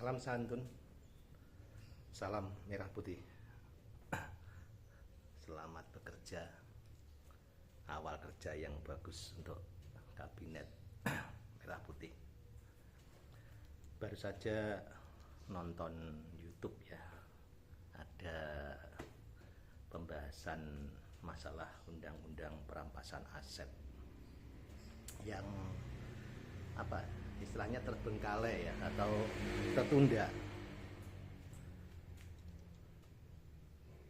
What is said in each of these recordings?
Salam santun, salam merah putih. Selamat bekerja, awal kerja yang bagus untuk kabinet merah putih. Baru saja nonton YouTube ya, ada pembahasan masalah undang-undang perampasan aset yang istilahnya terbengkalai ya, atau tertunda.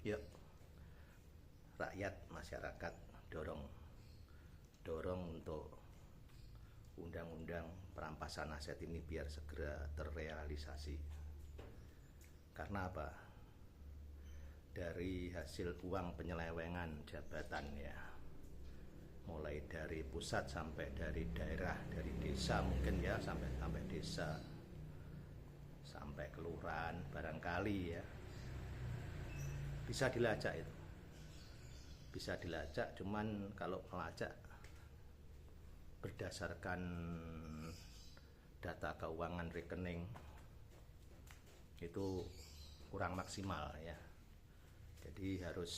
Yuk, rakyat, masyarakat dorong untuk undang-undang perampasan aset ini biar segera terrealisasi. Karena apa? Dari hasil uang penyelewengan jabatan ya, mulai dari pusat sampai dari daerah, dari desa mungkin ya, sampai desa, sampai kelurahan barangkali ya, bisa dilacak itu, bisa dilacak. Cuman kalau melacak berdasarkan data keuangan rekening itu kurang maksimal ya. Jadi harus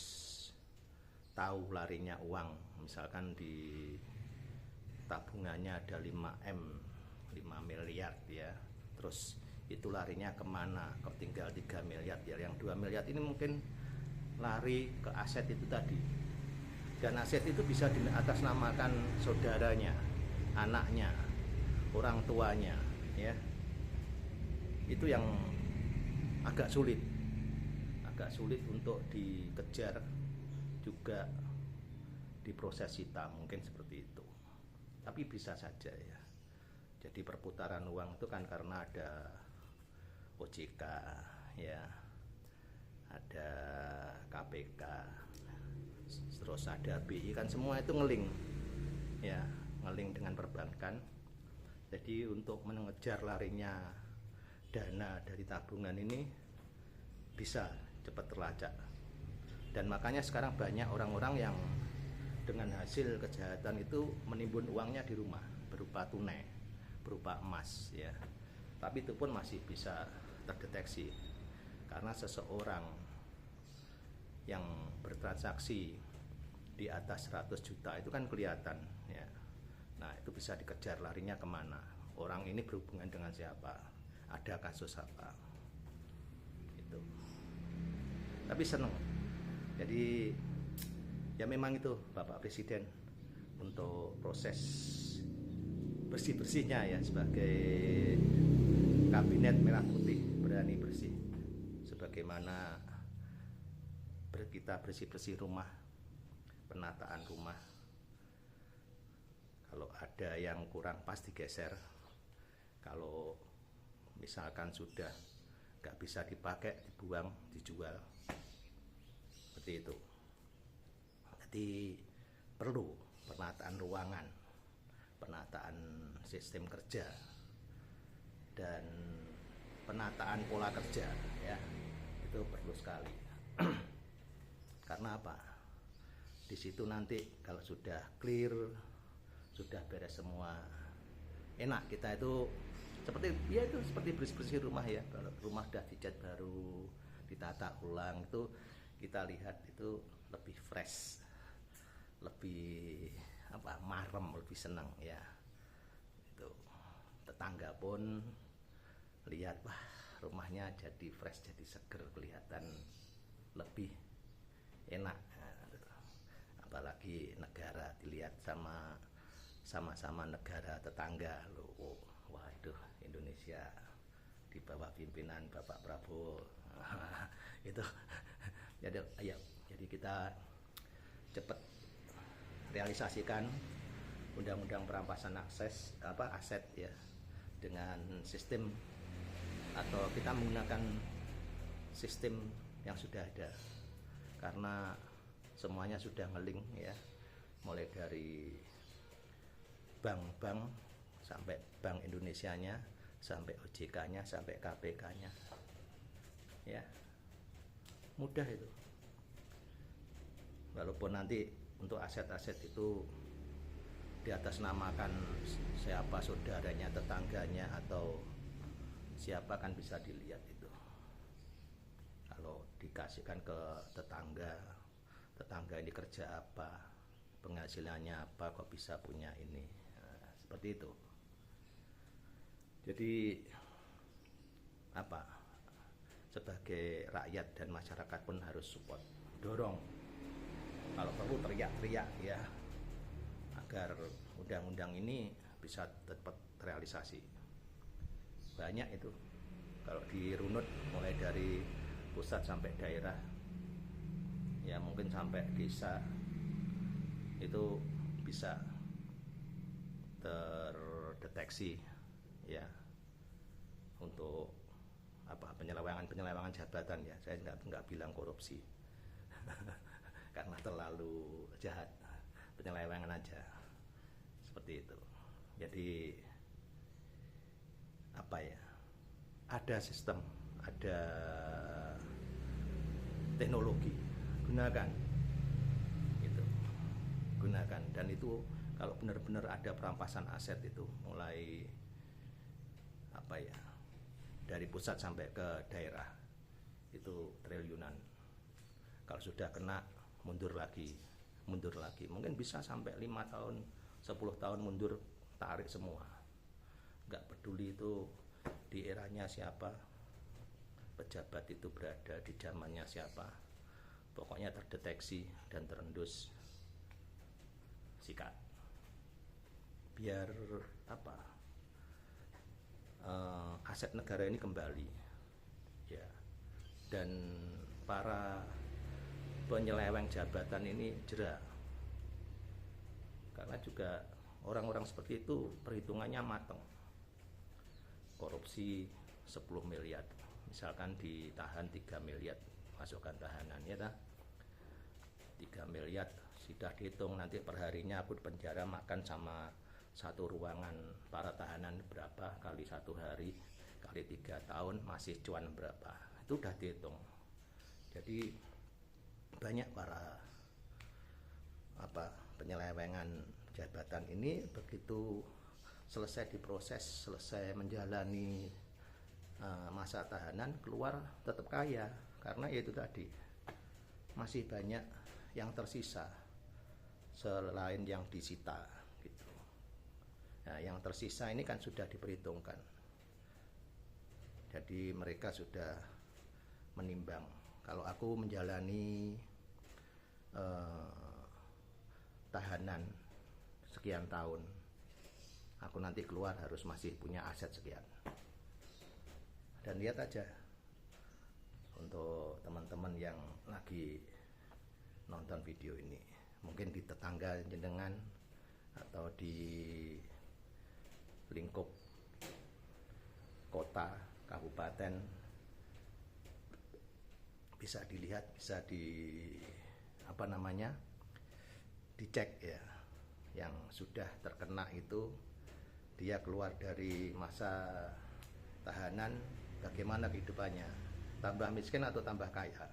tahu larinya uang. Misalkan di tabungannya ada 5M, 5 miliar ya, terus itu larinya kemana? Kok tinggal 3 miliar ya? Yang 2 miliar ini mungkin lari ke aset itu tadi. Dan aset itu bisa diatasnamakan saudaranya, anaknya, orang tuanya ya. Itu yang agak sulit untuk dikejar, juga diproses hitam, mungkin seperti itu. Tapi bisa saja ya. Jadi perputaran uang itu kan karena ada OJK ya, ada KPK, terus ada BI, kan semua itu ngeling ya, ngeling dengan perbankan. Jadi untuk mengejar larinya dana dari tabungan ini bisa cepat terlacak. Dan makanya sekarang banyak orang-orang yang dengan hasil kejahatan itu menimbun uangnya di rumah berupa tunai, berupa emas ya. Tapi itu pun masih bisa terdeteksi karena seseorang yang bertransaksi di atas 100 juta itu kan kelihatan ya. Nah, itu bisa dikejar larinya kemana, orang ini berhubungan dengan siapa, ada kasus apa itu. Tapi seneng. Jadi ya memang itu Bapak Presiden untuk proses bersih-bersihnya ya, sebagai kabinet merah putih berani bersih. Sebagaimana kita bersih-bersih rumah, penataan rumah, kalau ada yang kurang pas digeser, kalau misalkan sudah gak bisa dipakai, dibuang, dijual, seperti itu. Jadi perlu penataan ruangan, penataan sistem kerja, dan penataan pola kerja ya, itu perlu sekali. Karena apa? Di situ nanti kalau sudah clear, sudah beres semua, enak kita itu seperti ya, itu seperti bersih-bersih rumah ya. Kalau rumah sudah dicat baru, ditata ulang, itu kita lihat itu lebih fresh, lebih marem, lebih senang ya. Itu tetangga pun lihat, wah rumahnya jadi fresh, jadi seger, kelihatan lebih enak. Apalagi negara dilihat sama-sama negara tetangga loh. Wah itu Indonesia di bawah pimpinan Bapak Prabowo itu. Jadi kita cepat realisasikan undang-undang perampasan aset ya, dengan sistem, atau kita menggunakan sistem yang sudah ada, karena semuanya sudah ngeling ya, mulai dari bank-bank sampai Bank Indonesianya, sampai OJK-nya, sampai KPK-nya ya, mudah itu. Walaupun nanti untuk aset-aset itu diatasnamakan siapa saudaranya, tetangganya, atau siapa kan bisa dilihat itu. Kalau dikasihkan ke tetangga, tetangga ini kerja apa, penghasilannya apa, kok bisa punya ini. Nah, seperti itu. Jadi apa, sebagai rakyat dan masyarakat pun harus support, dorong, kalau perlu teriak-teriak ya, agar undang-undang ini bisa tetap terrealisasi. Banyak itu, kalau dirunut mulai dari pusat sampai daerah, ya mungkin sampai desa, itu bisa terdeteksi ya, untuk apa, penyelewengan jabatan ya. Saya nggak bilang korupsi karena terlalu jahat, penyelewengan aja, seperti itu. Jadi apa ya, ada sistem, ada teknologi, gunakan gitu, gunakan. Dan itu kalau benar-benar ada perampasan aset itu mulai apa ya, dari pusat sampai ke daerah itu triliunan. Kalau sudah kena mundur lagi, mungkin bisa sampai 5 tahun 10 tahun mundur, tarik semua. Nggak peduli itu di eranya siapa, pejabat itu berada di zamannya siapa, pokoknya terdeteksi dan terendus, sikat. Biar apa, aset negara ini kembali ya, dan para penyeleweng jabatan ini jera. Karena juga orang-orang seperti itu perhitungannya matang. Korupsi 10 miliar, misalkan ditahan 3 miliar, masukkan tahanan ya dah, 3 miliar sudah dihitung nanti perharinya aku di penjara makan sama satu ruangan para tahanan berapa, kali 1 hari kali 3 tahun masih cuan berapa, itu udah dihitung. Jadi banyak para penyelewengan jabatan ini begitu selesai diproses, selesai menjalani masa tahanan, keluar tetap kaya, karena itu tadi masih banyak yang tersisa selain yang disita gitu. Nah, yang tersisa ini kan sudah diperhitungkan, jadi mereka sudah menimbang, kalau aku menjalani tahanan sekian tahun, aku nanti keluar harus masih punya aset sekian. Dan lihat aja untuk teman-teman yang lagi nonton video ini, mungkin di tetangga jenengan atau di lingkup kota, kabupaten, bisa dilihat, bisa dicek ya, yang sudah terkena itu dia keluar dari masa tahanan bagaimana kehidupannya, tambah miskin atau tambah kaya.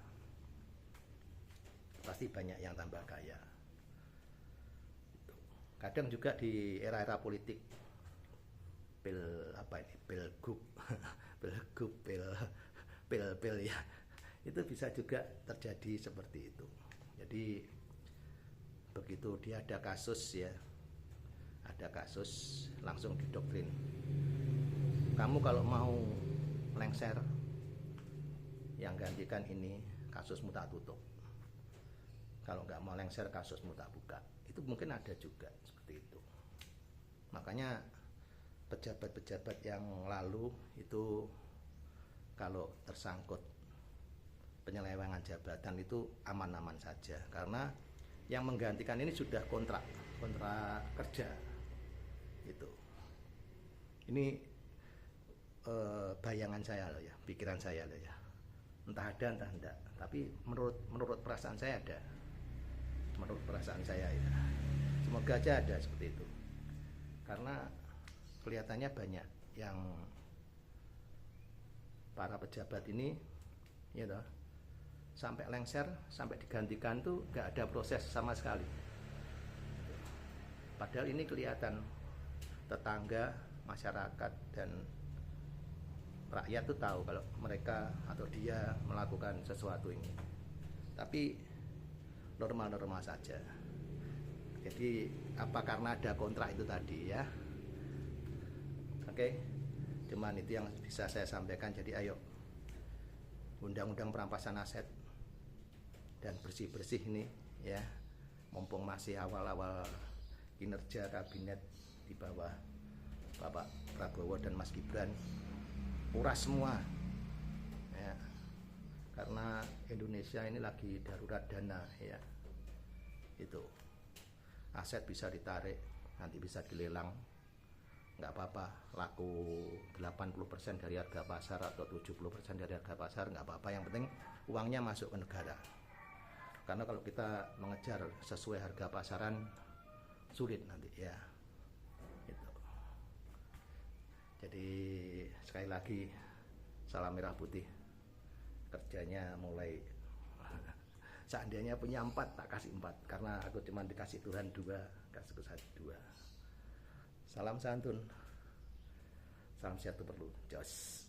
Pasti banyak yang tambah kaya. Kadang juga di era-era politik, pilgub pil ya, itu bisa juga terjadi seperti itu. Jadi begitu dia ada kasus ya, ada kasus langsung didoktrin, kamu kalau mau lengser, yang gantikan ini kasusmu tak tutup, kalau nggak mau lengser kasusmu tak buka. Itu mungkin ada juga seperti itu. Makanya pejabat-pejabat yang lalu itu kalau tersangkut penyelewengan jabatan itu aman-aman saja, karena yang menggantikan ini sudah kontrak kerja gitu. Ini bayangan saya loh ya, pikiran saya loh ya, entah ada entah enggak, tapi menurut perasaan saya ada, menurut perasaan saya ya, semoga aja ada seperti itu. Karena kelihatannya banyak yang para pejabat ini ya toh, sampai lengser, sampai digantikan tuh gak ada proses sama sekali. Padahal ini kelihatan tetangga, masyarakat, dan rakyat tuh tahu kalau mereka atau dia melakukan sesuatu ini. Tapi normal-normal saja. Jadi apa karena ada kontrak itu tadi ya. Oke. Cuman itu yang bisa saya sampaikan. Jadi ayo, undang-undang perampasan aset dan bersih-bersih ini ya, mumpung masih awal-awal kinerja kabinet di bawah Bapak Prabowo dan Mas Gibran, uras semua ya, karena Indonesia ini lagi darurat dana ya. Itu aset bisa ditarik, nanti bisa dilelang, nggak apa-apa, laku 80% dari harga pasar atau 70% dari harga pasar, nggak apa-apa, yang penting uangnya masuk ke negara. Karena kalau kita mengejar sesuai harga pasaran sulit nanti ya. Gitu. Jadi sekali lagi salam merah putih, kerjanya mulai seandainya punya 4 tak kasih 4, karena aku cuma dikasih Tuhan 2, kasih ke 2. Salam santun, salam sehat perlu, jos.